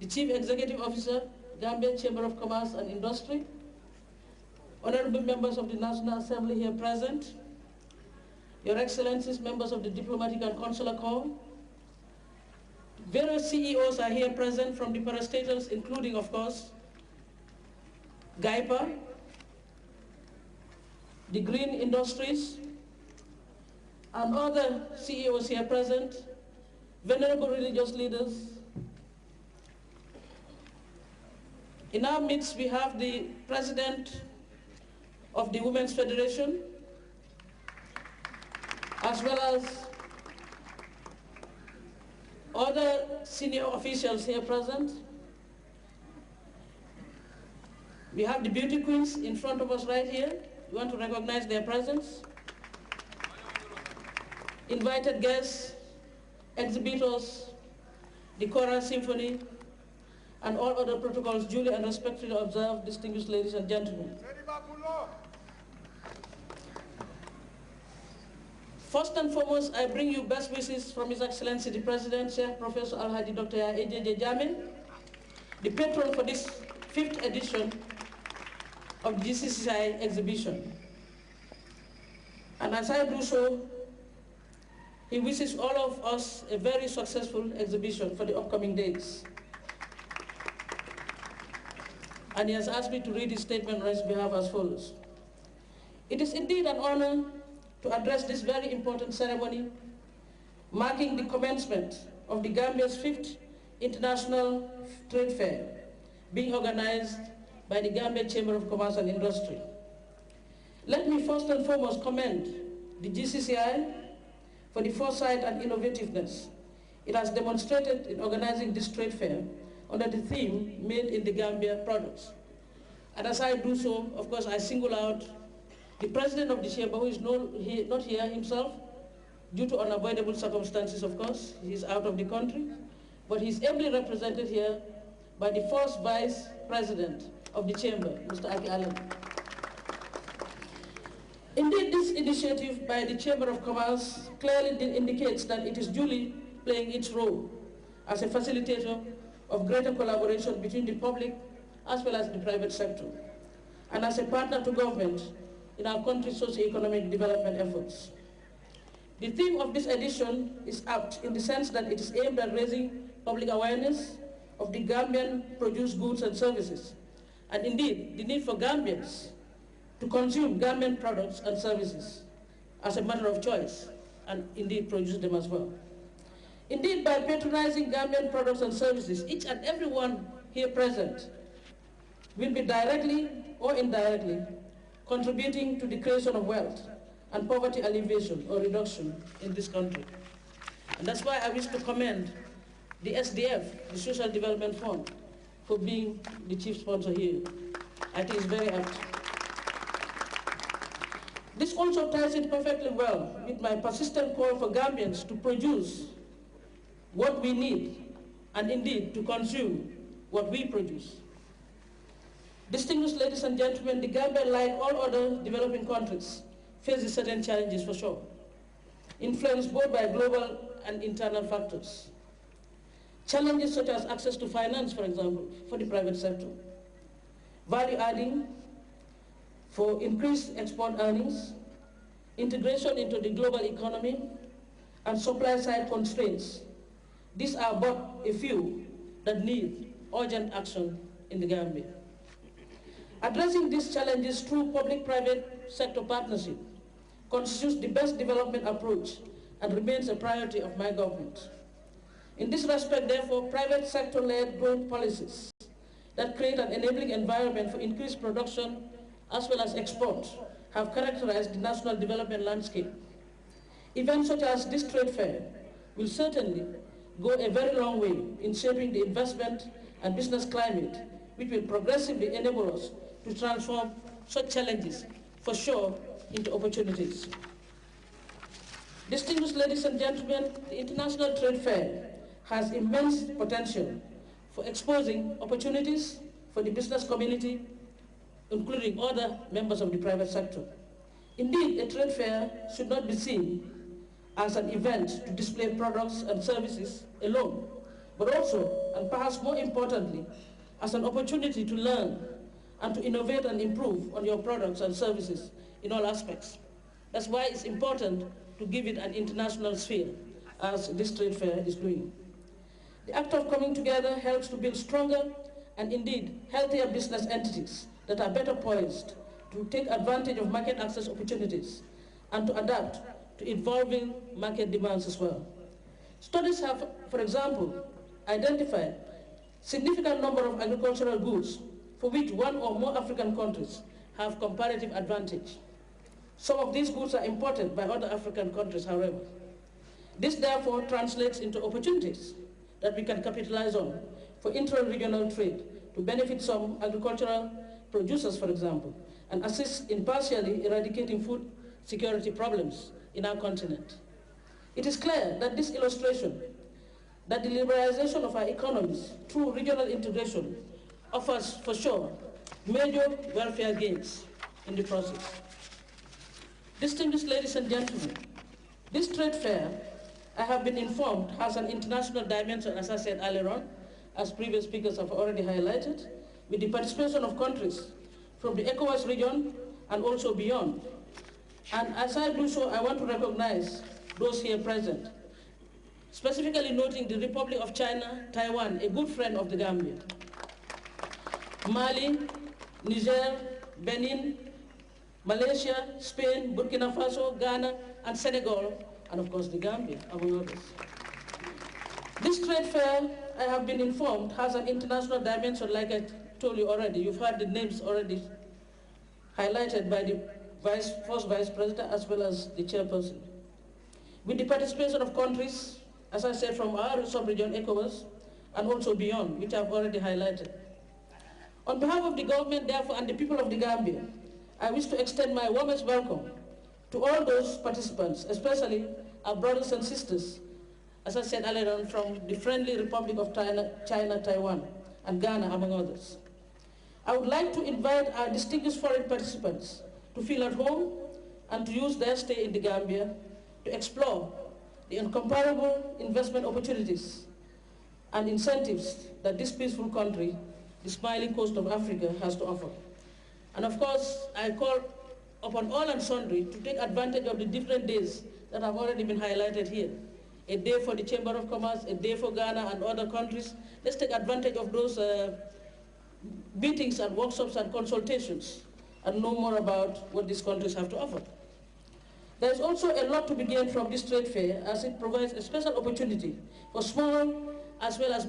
the Chief Executive Officer, Gambia Chamber of Commerce and Industry, honorable members of the National Assembly here present, Your Excellencies, members of the Diplomatic and Consular Corps, various CEOs are here present from the parastatals, including, of course, GAIPA, the Green Industries, and other CEOs here present, venerable religious leaders. In our midst, we have the President of the Women's Federation, as well as other senior officials here present. We have the beauty queens in front of us right here. We want to recognize their presence. Invited guests, exhibitors, the choral symphony, and all other protocols duly and respectfully observed, distinguished ladies and gentlemen. First and foremost, I bring you best wishes from His Excellency the President, Sheikh Professor Alhaji Dr. Ejeje Jammeh, the patron for this 5th edition of the GCCI exhibition. And as I do so, he wishes all of us a very successful exhibition for the upcoming days. And he has asked me to read his statement on his behalf as follows. It is indeed an honor to address this very important ceremony, marking the commencement of the Gambia's 5th International Trade Fair, being organized by the Gambia Chamber of Commerce and Industry. Let me first and foremost commend the GCCI for the foresight and innovativeness it has demonstrated in organizing this trade fair under the theme, Made in the Gambia Products. And as I do so, of course, I single out the President of the Chamber, who is not here himself, due to unavoidable circumstances, of course. He is out of the country, but he is ably represented here by the first Vice President of the Chamber, Mr. Aki Allen. Indeed, this initiative by the Chamber of Commerce clearly indicates that it is duly playing its role as a facilitator of greater collaboration between the public as well as the private sector, and as a partner to government in our country's socio-economic development efforts. The theme of this edition is apt in the sense that it is aimed at raising public awareness of the Gambian produced goods and services, and indeed the need for Gambians to consume Gambian products and services as a matter of choice, and indeed produce them as well. Indeed, by patronizing Gambian products and services, each and every one here present will be directly or indirectly contributing to the creation of wealth and poverty alleviation or reduction in this country. And that's why I wish to commend the SDF, the Social Development Fund, for being the chief sponsor here. I think it's very apt. This also ties in perfectly well with my persistent call for Gambians to produce what we need, and indeed to consume what we produce. Distinguished ladies and gentlemen, the Gambia, like all other developing countries, faces certain challenges for sure, influenced both by global and internal factors. Challenges such as access to finance, for example, for the private sector, value adding for increased export earnings, integration into the global economy, and supply side constraints. These are but a few that need urgent action in the Gambia. Addressing these challenges through public-private sector partnership constitutes the best development approach and remains a priority of my government. In this respect, therefore, private sector-led growth policies that create an enabling environment for increased production as well as export have characterized the national development landscape. Events such as this trade fair will certainly go a very long way in shaping the investment and business climate, which will progressively enable us to transform such challenges, for sure, into opportunities. Distinguished ladies and gentlemen, the International Trade Fair has immense potential for exposing opportunities for the business community, including other members of the private sector. Indeed, a trade fair should not be seen as an event to display products and services alone, but also, and perhaps more importantly, as an opportunity to learn and to innovate and improve on your products and services in all aspects. That's why it's important to give it an international sphere, as this trade fair is doing. The act of coming together helps to build stronger and indeed healthier business entities that are better poised to take advantage of market access opportunities and to adapt to evolving market demands as well. Studies have, for example, identified significant number of agricultural goods for which one or more African countries have comparative advantage. Some of these goods are imported by other African countries, however. This therefore translates into opportunities that we can capitalize on for intra-regional trade to benefit some agricultural producers, for example, and assist in partially eradicating food security problems in our continent. It is clear that this illustration that the liberalization of our economies through regional integration offers, for sure, major welfare gains in the process. Distinguished ladies and gentlemen, this trade fair, I have been informed, has an international dimension, as I said earlier on, as previous speakers have already highlighted, with the participation of countries from the ECOWAS region and also beyond. And as I do so, I want to recognize those here present, specifically noting the Republic of China, Taiwan, a good friend of the Gambia, Mali, Niger, Benin, Malaysia, Spain, Burkina Faso, Ghana, and Senegal, and of course the Gambia, among others. This trade fair, I have been informed, has an international dimension, like I told you already. You've heard the names already highlighted by the first Vice President as well as the chairperson. With the participation of countries, as I said, from our sub-region ECOWAS, and also beyond, which I've already highlighted. On behalf of the government, therefore, and the people of the Gambia, I wish to extend my warmest welcome to all those participants, especially our brothers and sisters, as I said earlier on, from the friendly Republic of China, Taiwan, and Ghana, among others. I would like to invite our distinguished foreign participants to feel at home and to use their stay in the Gambia to explore the incomparable investment opportunities and incentives that this peaceful country, the smiling coast of Africa, has to offer. And of course, I call upon all and sundry to take advantage of the different days that have already been highlighted here. A day for the Chamber of Commerce, a day for Ghana and other countries. Let's take advantage of those meetings and workshops and consultations and know more about what these countries have to offer. There is also a lot to be gained from this trade fair, as it provides a special opportunity for small as well as